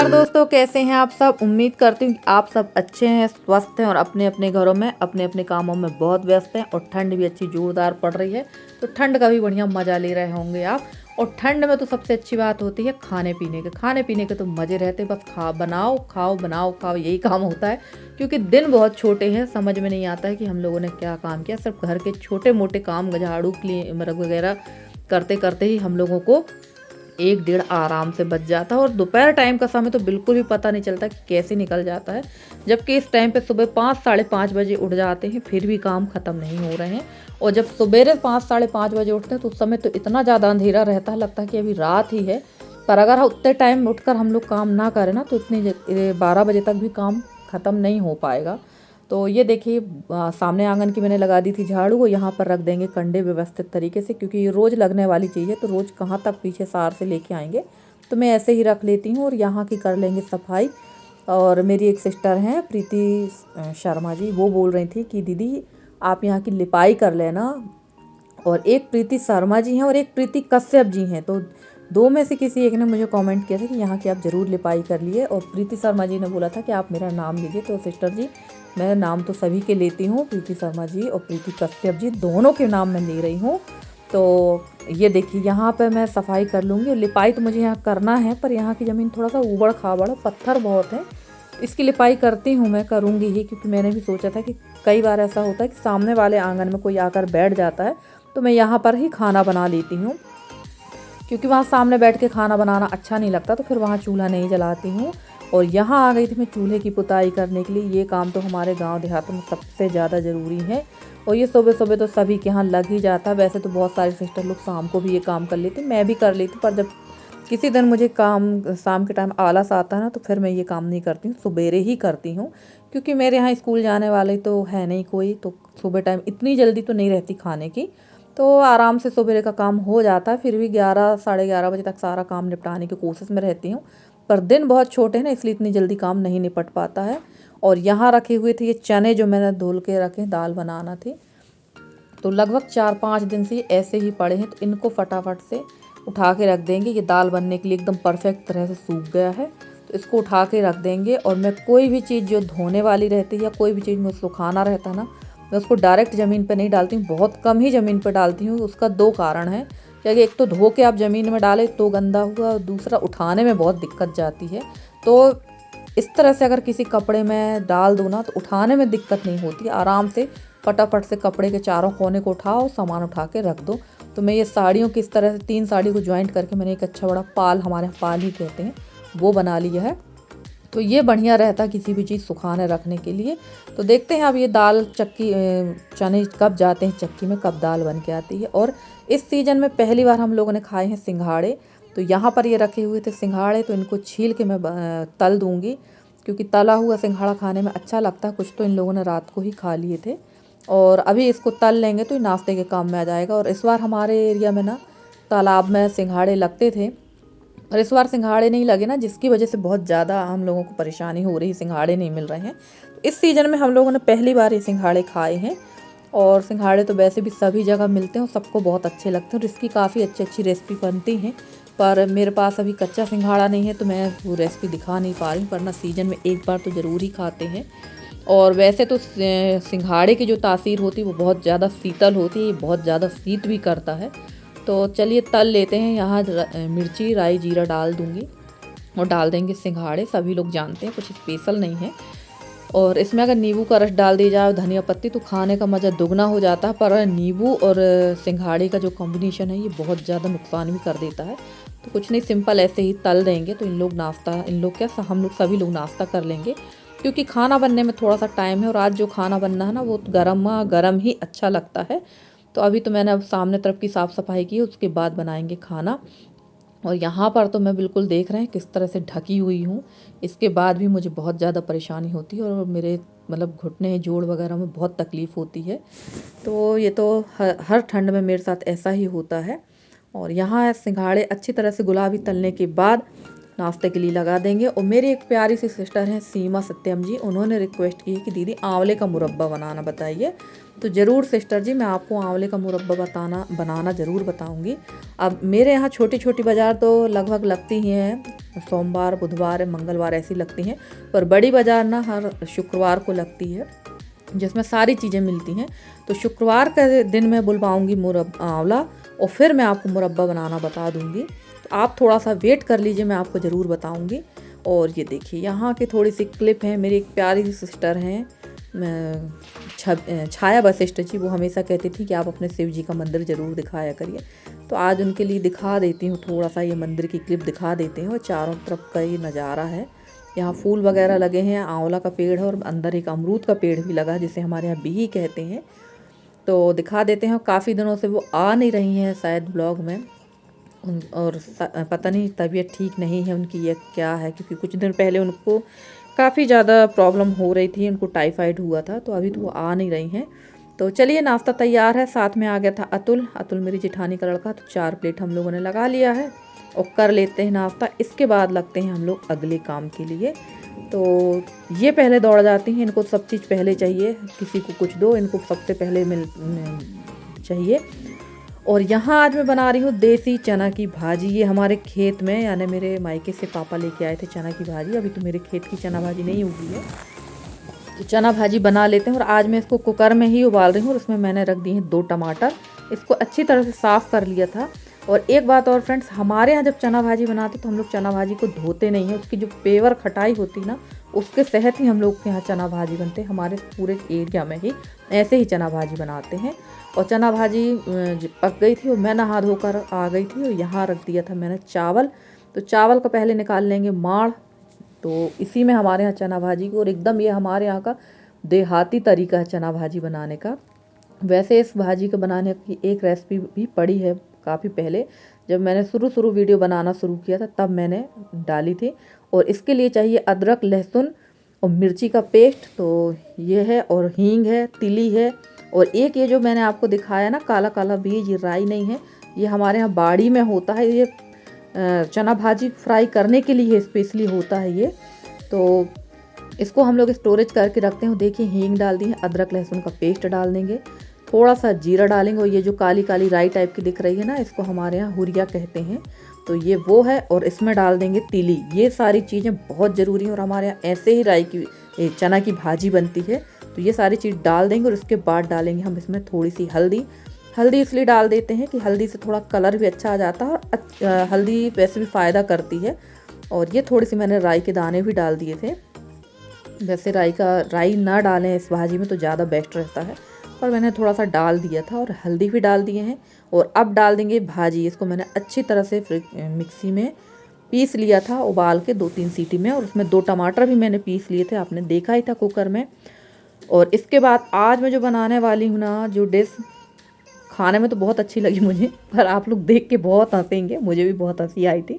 नमस्कार दोस्तों, कैसे हैं आप सब। उम्मीद करती हूँ कि आप सब अच्छे हैं, स्वस्थ हैं और अपने अपने घरों में अपने अपने कामों में बहुत व्यस्त हैं। और ठंड भी अच्छी जोरदार पड़ रही है, तो ठंड का भी बढ़िया मज़ा ले रहे होंगे आप। और ठंड में तो सबसे अच्छी बात होती है खाने पीने के तो मज़े रहते हैं। बस बनाओ खाओ, बनाओ खाओ, यही काम होता है। क्योंकि दिन बहुत छोटे हैं, समझ में नहीं आता है कि हम लोगों ने क्या काम किया। सिर्फ घर के छोटे मोटे काम, झाड़ू क्लीन वगैरह करते करते ही हम लोगों को 1 डेढ़ आराम से बच जाता है। और दोपहर टाइम का समय तो बिल्कुल भी पता नहीं चलता कि कैसे निकल जाता है। जबकि इस टाइम पे सुबह 5 साढ़े 5 बजे उठ जाते हैं, फिर भी काम ख़त्म नहीं हो रहे हैं। और जब सवेरे 5 साढ़े 5 बजे उठते हैं तो उस समय तो इतना ज़्यादा अंधेरा रहता है, लगता है कि अभी रात ही है। पर अगर उतने टाइम उठकर हम लोग काम ना करें ना, तो इतने 12 बजे तक भी काम ख़त्म नहीं हो पाएगा। तो ये देखिए, सामने आंगन की मैंने लगा दी थी झाड़ू, वो यहाँ पर रख देंगे कंडे व्यवस्थित तरीके से, क्योंकि ये रोज़ लगने वाली चीज़ है। तो रोज़ कहाँ तक पीछे सार से लेके आएंगे, तो मैं ऐसे ही रख लेती हूँ। और यहाँ की कर लेंगे सफाई। और मेरी एक सिस्टर हैं प्रीति शर्मा जी, वो बोल रही थी कि दीदी आप यहाँ की लिपाई कर लेना। और एक प्रीति शर्मा जी हैं और एक प्रीति कश्यप जी हैं, तो दो में से किसी एक ने मुझे कमेंट किया था कि यहाँ की आप ज़रूर लिपाई कर लिए। और प्रीति शर्मा जी ने बोला था कि आप मेरा नाम लीजिए। तो सिस्टर जी, मैं नाम तो सभी के लेती हूँ, प्रीति शर्मा जी और प्रीति कश्यप जी दोनों के नाम मैं ले रही हूँ। तो ये देखिए, यहाँ पे मैं सफाई कर लूँगी। लिपाई तो मुझे यहाँ करना है, पर यहाँ की ज़मीन थोड़ा सा ऊबड़ खाबड़, पत्थर बहुत है। इसकी लिपाई करती हूँ, मैं करूँगी ही, क्योंकि मैंने भी सोचा था कि कई बार ऐसा होता है कि सामने वाले आंगन में कोई आकर बैठ जाता है, तो मैं यहाँ पर ही खाना बना लेती हूँ। क्योंकि वहाँ सामने बैठ के खाना बनाना अच्छा नहीं लगता, तो फिर वहाँ चूल्हा नहीं जलाती हूँ। और यहाँ आ गई थी मैं चूल्हे की पुताई करने के लिए। ये काम तो हमारे गांव देहातों में सबसे ज़्यादा ज़रूरी है। और ये सुबह सुबह तो सभी के यहाँ लग ही जाता है। वैसे तो बहुत सारी सिस्टर लोग शाम को भी ये काम कर लेती, मैं भी कर लेती, पर जब किसी दिन मुझे काम शाम के टाइम आलस आता है ना, तो फिर मैं ये काम नहीं करती हूँ, सुबेरे ही करती हूँ। क्योंकि मेरे यहाँ स्कूल जाने वाले तो है नहीं कोई, तो सुबह टाइम इतनी जल्दी तो नहीं रहती खाने की, तो आराम से सुबह का काम हो जाता है। फिर भी 11 साढ़े 11 बजे तक सारा काम निपटाने की कोशिश में रहती हूँ। पर दिन बहुत छोटे हैं ना, इसलिए इतनी जल्दी काम नहीं निपट पाता है। और यहाँ रखे हुए थे ये चने, जो मैंने धुल के रखे, दाल बनाना थी। तो लगभग 4-5 दिन से ये ऐसे ही पड़े हैं, तो इनको फटाफट से उठा के रख देंगे। ये दाल बनने के लिए एकदम परफेक्ट तरह से सूख गया है, तो इसको उठा के रख देंगे। और मैं कोई भी चीज़ जो धोने वाली रहती है या कोई भी चीज़ में सुखाना रहता है ना, मैं उसको डायरेक्ट ज़मीन पे नहीं डालती हूँ, बहुत कम ही ज़मीन पे डालती हूँ। उसका 2 कारण है, क्योंकि एक तो धो के आप ज़मीन में डालें तो गंदा हुआ, और दूसरा उठाने में बहुत दिक्कत जाती है। तो इस तरह से अगर किसी कपड़े में डाल दो ना, तो उठाने में दिक्कत नहीं होती, आराम से फटाफट से कपड़े के चारों कोने को उठाओ, सामान उठा के रख दो। तो मैं ये साड़ियों की इस तरह से 3 साड़ी को ज्वाइंट करके मैंने एक अच्छा बड़ा पाल, हमारे यहाँ पाल ही कहते हैं, वो बना लिया है। तो ये बढ़िया रहता है किसी भी चीज़ सुखाने रखने के लिए। तो देखते हैं अब ये दाल चक्की, चने कब जाते हैं चक्की में, कब दाल बन के आती है। और इस सीज़न में पहली बार हम लोगों ने खाए हैं सिंघाड़े। तो यहाँ पर ये रखे हुए थे सिंघाड़े, तो इनको छील के मैं तल दूँगी, क्योंकि तला हुआ सिंघाड़ा खाने में अच्छा लगता है। कुछ तो इन लोगों ने रात को ही खा लिए थे, और अभी इसको तल लेंगे तो ये नाश्ते के काम में आ जाएगा। और इस बार हमारे एरिया में ना तालाब में सिंघाड़े लगते थे, और इस बार सिंघाड़े नहीं लगे ना, जिसकी वजह से बहुत ज़्यादा हम लोगों को परेशानी हो रही है, सिंघाड़े नहीं मिल रहे हैं। तो इस सीज़न में हम लोगों ने पहली बार ये सिंघाड़े खाए हैं। और सिंघाड़े तो वैसे भी सभी जगह मिलते हैं और सबको बहुत अच्छे लगते हैं, और इसकी काफ़ी अच्छी अच्छी रेसिपी बनती हैं। पर मेरे पास अभी कच्चा सिंघाड़ा नहीं है, तो मैं वो रेसिपी दिखा नहीं पा रही हूँ, वरना सीजन में एक बार तो ज़रूर ही खाते हैं। और वैसे तो सिंघाड़े की जो तासीर होती है वो बहुत ज़्यादा शीतल होती है, ये बहुत ज़्यादा शीत भी करता है। तो चलिए तल लेते हैं। यहाँ मिर्ची राई जीरा डाल दूँगी और डाल देंगे सिंघाड़े। सभी लोग जानते हैं, कुछ स्पेशल नहीं है। और इसमें अगर नींबू का रस डाल दी जाए, धनिया पत्ती, तो खाने का मज़ा दुगना हो जाता है। पर नींबू और सिंघाड़े का जो कॉम्बिनेशन है, ये बहुत ज़्यादा नुकसान भी कर देता है। तो कुछ नहीं, सिंपल ऐसे ही तल देंगे, तो इन लोग क्या, हम लोग सभी लोग नाश्ता कर लेंगे। क्योंकि खाना बनने में थोड़ा सा टाइम है, और आज जो खाना बनना है ना, वो गरमा गरम ही अच्छा लगता है। तो अभी तो मैंने अब सामने तरफ की साफ़ सफाई की, उसके बाद बनाएंगे खाना। और यहाँ पर तो मैं बिल्कुल देख रहे हैं किस तरह से ढकी हुई हूँ, इसके बाद भी मुझे बहुत ज़्यादा परेशानी होती है, और मेरे मतलब घुटने जोड़ वगैरह में बहुत तकलीफ़ होती है। तो ये तो हर ठंड में मेरे साथ ऐसा ही होता है। और यहाँ सिंघाड़े अच्छी तरह से गुलाबी तलने के बाद नाश्ते के लिए लगा देंगे। और मेरी एक प्यारी सी सिस्टर हैं सीमा सत्यम जी, उन्होंने रिक्वेस्ट की कि दीदी आंवले का मुरब्बा बनाना बताइए। तो ज़रूर सिस्टर जी, मैं आपको आंवले का मुरब्बा बनाना ज़रूर बताऊंगी। अब मेरे यहाँ छोटी छोटी बाज़ार तो लगभग लगती ही हैं, सोमवार बुधवार मंगलवार ऐसी लगती हैं, पर बड़ी बाज़ार ना हर शुक्रवार को लगती है, जिसमें सारी चीज़ें मिलती हैं। तो शुक्रवार के दिन मैं बुलवाऊँगी आंवला, और फिर मैं आपको मुरब्बा बनाना बता दूँगी। तो आप थोड़ा सा वेट कर लीजिए, मैं आपको ज़रूर बताऊँगी। और ये देखिए यहाँ की थोड़ी सी क्लिप है। मेरी एक प्यारी सी सिस्टर हैं छाया वशिष्ठ जी, वो हमेशा कहती थी कि आप अपने शिव जी का मंदिर ज़रूर दिखाया करिए। तो आज उनके लिए दिखा देती हूँ, थोड़ा सा ये मंदिर की क्लिप दिखा देती हूँ। चारों तरफ का ये नज़ारा है, यहाँ फूल वगैरह लगे हैं, आंवला का पेड़ है और अंदर एक अमरूद का पेड़ भी लगा है, जिसे हमारे यहाँ बिही कहते हैं। तो दिखा देते हैं। काफ़ी दिनों से वो आ नहीं रही हैं शायद ब्लॉग में, और पता नहीं तबीयत ठीक नहीं है उनकी, ये क्या है, क्योंकि कुछ दिन पहले उनको काफ़ी ज़्यादा प्रॉब्लम हो रही थी, उनको टाइफाइड हुआ था। तो अभी तो वो आ नहीं रही हैं। तो चलिए नाश्ता तैयार है। साथ में आ गया था अतुल मेरी जेठानी का लड़का। तो 4 प्लेट हम लोगों ने लगा लिया है और कर लेते हैं नाश्ता। इसके बाद लगते हैं हम लोग अगले काम के लिए। तो ये पहले दौड़ जाती हैं, इनको सब चीज़ पहले चाहिए, किसी को कुछ दो, इनको सबसे पहले चाहिए। और यहाँ आज मैं बना रही हूँ देसी चना की भाजी। ये हमारे खेत में, यानी मेरे मायके से पापा लेके आए थे चना की भाजी। अभी तो मेरे खेत की चना भाजी नहीं उगी है, तो चना भाजी बना लेते हैं। और आज मैं इसको कुकर में ही उबाल रही हूँ, और इसमें मैंने रख दिए हैं 2 टमाटर। इसको अच्छी तरह से साफ़ कर लिया था। और एक बात और फ्रेंड्स, हमारे यहाँ जब चना भाजी बनाते तो हम लोग चना भाजी को धोते नहीं हैं। उसकी जो पेवर खटाई होती ना, उसके तहत ही हम लोग के यहाँ चना भाजी बनते हैं। हमारे पूरे एरिया में ही ऐसे ही चना भाजी बनाते हैं। और चना भाजी पक गई थी और मैं नहा धोकर आ गई थी, और यहाँ रख दिया था मैंने चावल। तो चावल को पहले निकाल लेंगे माड़। तो इसी में हमारे यहाँ चना भाजी को, और एकदम ये हमारे यहाँ का देहाती तरीका है चना भाजी बनाने का। वैसे इस भाजी को बनाने की एक रेसिपी भी पड़ी है काफ़ी पहले, जब मैंने शुरू वीडियो बनाना शुरू किया था तब मैंने डाली थी। और इसके लिए चाहिए अदरक लहसुन और मिर्ची का पेस्ट। तो ये है, और हींग है, तिली है, और एक ये जो मैंने आपको दिखाया ना काला काला बीज, ये राई नहीं है, ये हमारे यहाँ बाड़ी में होता है। ये चना भाजी फ्राई करने के लिए स्पेशली होता है ये। तो इसको हम लोग स्टोरेज करके रखते हैं। देखिए हींग डाल दी है, अदरक लहसुन का पेस्ट डाल देंगे, थोड़ा सा जीरा डालेंगे, और ये जो काली काली राई टाइप की दिख रही है ना, इसको हमारे यहाँ हुरिया कहते हैं। तो ये वो है, और इसमें डाल देंगे तिली। ये सारी चीज़ें बहुत ज़रूरी हैं, और हमारे यहाँ ऐसे ही राई की चना की भाजी बनती है। तो ये सारी चीज़ डाल देंगे, और उसके बाद डालेंगे हम इसमें थोड़ी सी हल्दी इसलिए डाल देते हैं कि हल्दी से थोड़ा कलर भी अच्छा आ जाता है, और हल्दी वैसे भी फ़ायदा करती है। और ये थोड़ी सी मैंने राई के दाने भी डाल दिए थे। वैसे राई ना डालें इस भाजी में तो ज़्यादा बेस्ट रहता है, पर मैंने थोड़ा सा डाल दिया था। और हल्दी भी डाल दिए हैं। और अब डाल देंगे भाजी। इसको मैंने अच्छी तरह से मिक्सी में पीस लिया था उबाल के 2-3 सीटी में, और उसमें 2 टमाटर भी मैंने पीस लिए थे, आपने देखा ही था कुकर में। और इसके बाद आज मैं जो बनाने वाली हूँ ना, जो डिश खाने में तो बहुत अच्छी लगी मुझे, पर आप लोग देख के बहुत हंसेंगे, मुझे भी बहुत हंसी आई थी।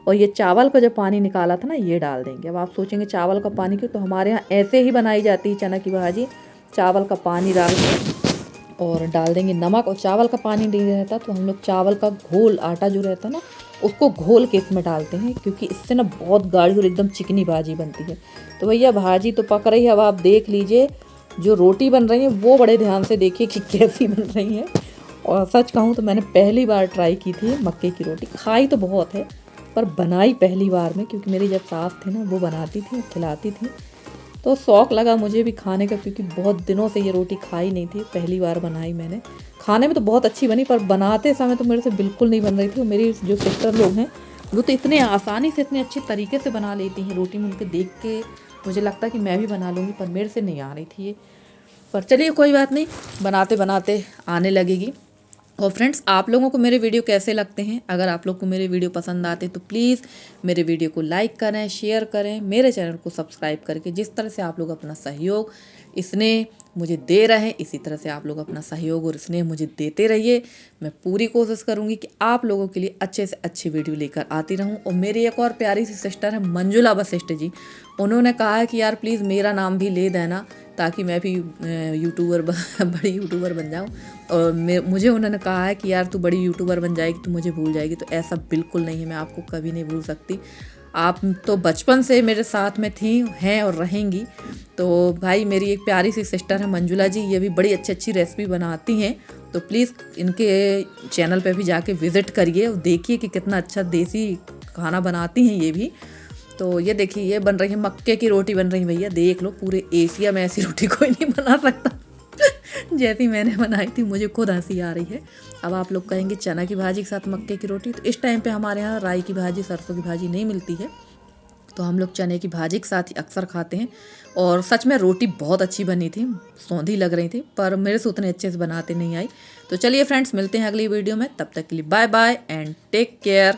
और ये चावल का जो पानी निकाला था ना, ये डाल देंगे। अब आप सोचेंगे चावल का पानी क्यों, तो हमारे यहाँ ऐसे ही बनाई जाती है चना की भाजी। चावल का पानी डाल के और डाल देंगे नमक। और चावल का पानी नहीं रहता तो हम लोग चावल का घोल, आटा जो रहता है ना, उसको घोल के इसमें डालते हैं, क्योंकि इससे ना बहुत गाढ़ी और एकदम चिकनी भाजी बनती है। तो भैया भाजी तो पक रही है, अब आप देख लीजिए जो रोटी बन रही है वो बड़े ध्यान से देखिए कि कैसी बन रही है। और सच कहूँ तो मैंने पहली बार ट्राई की थी मक्के की रोटी। खाई तो बहुत है, पर बनाई पहली बार में, क्योंकि मेरी जब सास थी ना, वो बनाती थी, खिलाती थी, तो शौक़ लगा मुझे भी खाने का, क्योंकि बहुत दिनों से ये रोटी खाई नहीं थी। पहली बार बनाई मैंने। खाने में तो बहुत अच्छी बनी, पर बनाते समय तो मेरे से बिल्कुल नहीं बन रही थी। और मेरी जो सिस्टर लोग हैं वो तो इतने आसानी से, इतने अच्छे तरीके से बना लेती हैं रोटी। में उनके देख के मुझे लगता है कि मैं भी बना लूँगी, पर मेरे से नहीं आ रही थी ये। पर चलिए कोई बात नहीं, बनाते बनाते आने लगेगी। और फ्रेंड्स, आप लोगों को मेरे वीडियो कैसे लगते हैं? अगर आप लोग को मेरे वीडियो पसंद आते हैं तो प्लीज़ मेरे वीडियो को लाइक करें, शेयर करें, मेरे चैनल को सब्सक्राइब करके। जिस तरह से आप लोग अपना सहयोग, स्नेह मुझे दे रहे हैं, इसी तरह से आप लोग अपना सहयोग और स्नेह मुझे देते रहिए। मैं पूरी कोशिश करूँगी कि आप लोगों के लिए अच्छे से अच्छी वीडियो लेकर आती रहूँ। और मेरी एक और प्यारी सी सिस्टर है मंजुला वशिष्ठ जी, उन्होंने कहा है कि यार प्लीज़ मेरा नाम भी ले देना, ताकि मैं भी बड़ी यूट्यूबर बन जाऊँ। और मुझे उन्होंने कहा है कि यार तू बड़ी यूट्यूबर बन जाएगी तो मुझे भूल जाएगी। तो ऐसा बिल्कुल नहीं है, मैं आपको कभी नहीं भूल सकती। आप तो बचपन से मेरे साथ में थी, हैं और रहेंगी। तो भाई मेरी एक प्यारी सी सिस्टर है मंजुला जी, ये भी बड़ी अच्छी अच्छी रेसिपी बनाती हैं। तो प्लीज़ इनके चैनल पे भी जाके विज़िट करिए और देखिए कि कितना अच्छा देसी खाना बनाती हैं ये भी। तो ये देखिए, ये बन रही है मक्के की रोटी बन रही है भैया, देख लो पूरे एशिया में ऐसी रोटी कोई नहीं बना सकता जैसी मैंने बनाई थी, मुझे खुद हंसी आ रही है। अब आप लोग कहेंगे चना की भाजी के साथ मक्के की रोटी, तो इस टाइम पे हमारे यहाँ राई की भाजी, सरसों की भाजी नहीं मिलती है, तो हम लोग चने की भाजी के साथ ही अक्सर खाते हैं। और सच में रोटी बहुत अच्छी बनी थी, सौंधी लग रही थी, पर मेरे से उतने अच्छे से बनाते नहीं आई। तो चलिए फ्रेंड्स, मिलते हैं अगली वीडियो में, तब तक के लिए bye bye and take care.